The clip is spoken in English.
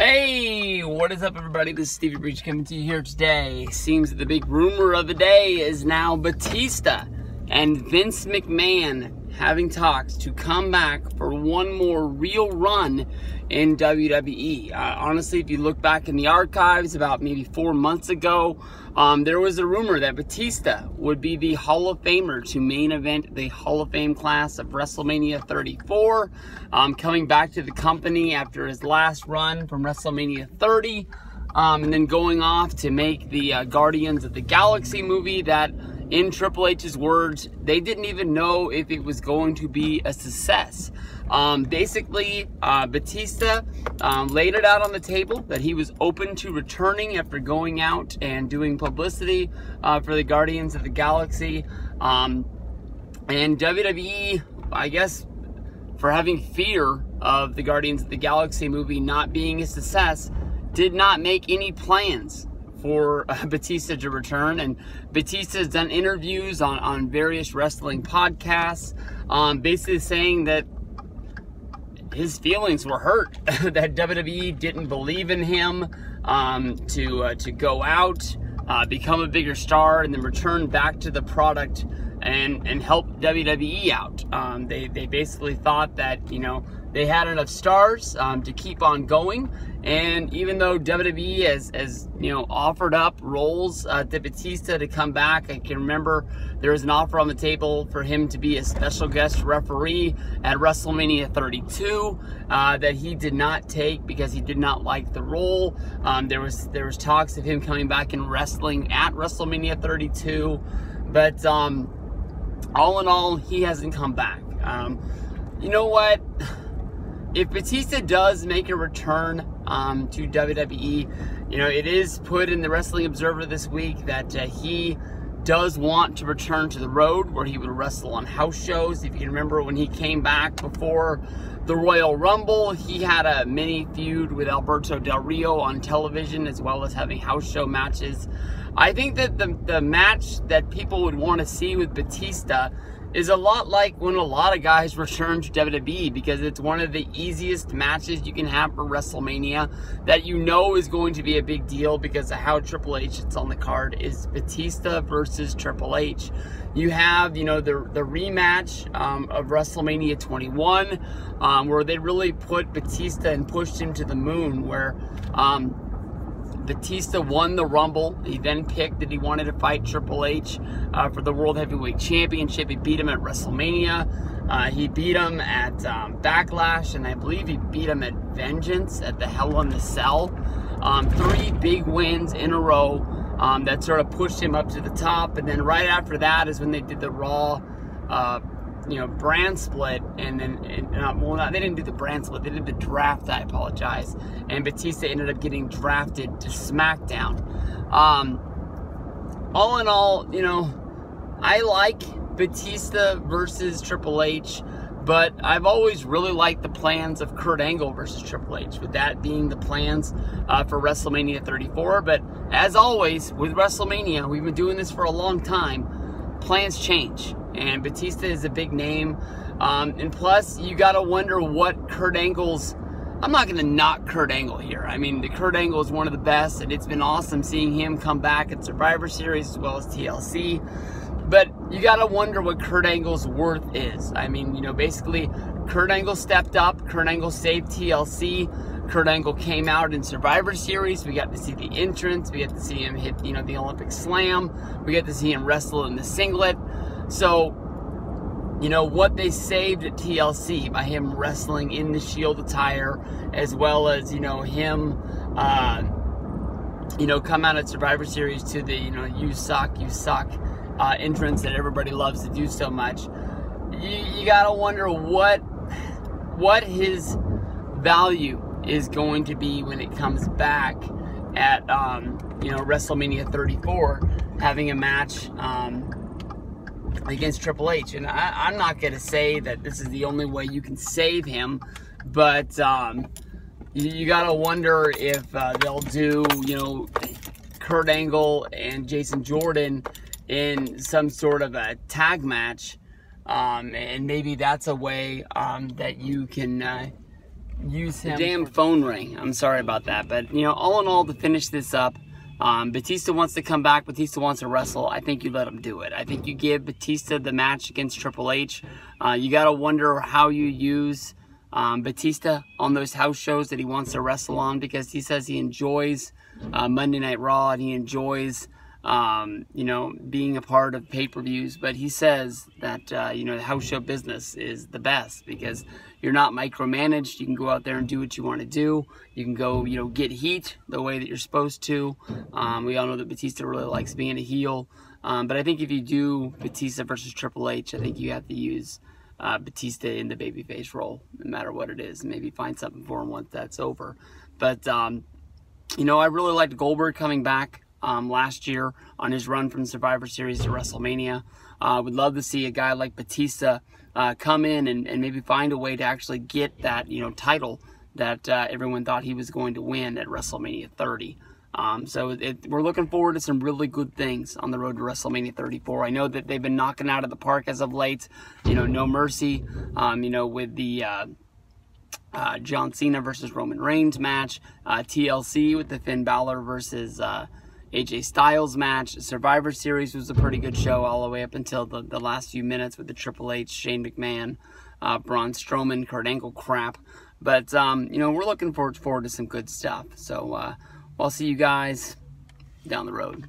Hey, what is up, everybody? This is Stevie Breach coming to you here today. Seems that the big rumor of the day is now Batista and Vince McMahon having talks to come back for one more real run in WWE. Honestly, if you look back in the archives about maybe 4 months ago, there was a rumor that Batista would be the Hall of Famer to main event the Hall of Fame class of WrestleMania 34, coming back to the company after his last run from WrestleMania 30, and then going off to make the Guardians of the Galaxy movie that, in Triple H's words, they didn't even know if it was going to be a success. Basically, Batista laid it out on the table that he was open to returning after going out and doing publicity for the Guardians of the Galaxy. And WWE, I guess, for having fear of the Guardians of the Galaxy movie not being a success, did not make any plans for Batista to return. And Batista has done interviews on various wrestling podcasts, basically saying that his feelings were hurt, that WWE didn't believe in him to go out, become a bigger star, and then return back to the product and help WWE out. They basically thought that, you know, they had enough stars to keep on going. And even though WWE has you know, offered up roles to Batista to come back, I can remember there was an offer on the table for him to be a special guest referee at WrestleMania 32 that he did not take because he did not like the role. There was talks of him coming back and wrestling at WrestleMania 32, but all in all, he hasn't come back. You know what? If Batista does make a return to WWE, you know, it is put in the Wrestling Observer this week that he does want to return to the road where he would wrestle on house shows. If you can remember, when he came back before the Royal Rumble, he had a mini feud with Alberto Del Rio on television, as well as having house show matches. I think that the match that people would want to see with Batista is a lot like when a lot of guys return to WWE, because it's one of the easiest matches you can have for WrestleMania that you know is going to be a big deal because of how Triple H is on the card, is Batista versus Triple H. You have, you know, the rematch of WrestleMania 21, where they really put Batista and pushed him to the moon, where Batista won the Rumble. He then picked that he wanted to fight Triple H for the World Heavyweight Championship. He beat him at WrestleMania. He beat him at Backlash, and I believe he beat him at Vengeance at the Hell in the Cell. 3 big wins in a row that sort of pushed him up to the top. And then right after that is when they did the Raw you know, brand split, and then they didn't do the brand split, they did the draft, I apologize, and Batista ended up getting drafted to SmackDown. All in all, you know, I like Batista versus Triple H, but I've always really liked the plans of Kurt Angle versus Triple H, with that being the plans for WrestleMania 34. But as always with WrestleMania, we've been doing this for a long time, plans change. And Batista is a big name. And plus, you got to wonder what Kurt Angle's... I'm not going to knock Kurt Angle here. I mean, the Kurt Angle is one of the best, and it's been awesome seeing him come back at Survivor Series as well as TLC. But you got to wonder what Kurt Angle's worth is. I mean, you know, basically, Kurt Angle stepped up. Kurt Angle saved TLC. Kurt Angle came out in Survivor Series. We got to see the entrance. We got to see him hit, you know, the Olympic Slam. We got to see him wrestle in the singlet. So, you know, what they saved at TLC by him wrestling in the Shield attire, as well as, you know, him, you know, come out at Survivor Series to the, you know, you suck, entrance that everybody loves to do so much. You gotta wonder what his value is going to be when it comes back at, you know, WrestleMania 34, having a match, against Triple H. And I'm not going to say that this is the only way you can save him, but you got to wonder if they'll do, you know, Kurt Angle and Jason Jordan in some sort of a tag match, and maybe that's a way that you can use him. The damn phone ring. I'm sorry about that. But, you know, all in all, to finish this up, Batista wants to come back. Batista wants to wrestle. I think you let him do it. I think you give Batista the match against Triple H. You got to wonder how you use Batista on those house shows that he wants to wrestle on, because he says he enjoys Monday Night Raw and he enjoys you know, being a part of pay-per-views, but he says that, you know, the house show business is the best because you're not micromanaged. You can go out there and do what you want to do. You can go, you know, get heat the way that you're supposed to. We all know that Batista really likes being a heel, but I think if you do Batista versus Triple H, I think you have to use Batista in the babyface role, no matter what it is. Maybe find something for him once that's over. But, you know, I really liked Goldberg coming back last year on his run from Survivor Series to WrestleMania. Would love to see a guy like Batista come in and maybe find a way to actually get that, you know, title that everyone thought he was going to win at WrestleMania 30. So we're looking forward to some really good things on the road to WrestleMania 34. I know that they've been knocking out of the park as of late. You know, No Mercy, you know, with the John Cena versus Roman Reigns match, TLC with the Finn Balor versus AJ Styles match. Survivor Series was a pretty good show all the way up until the last few minutes with the Triple H, Shane McMahon, Braun Strowman, Kurt Angle crap. But, you know, we're looking forward to some good stuff. So, I'll see you guys down the road.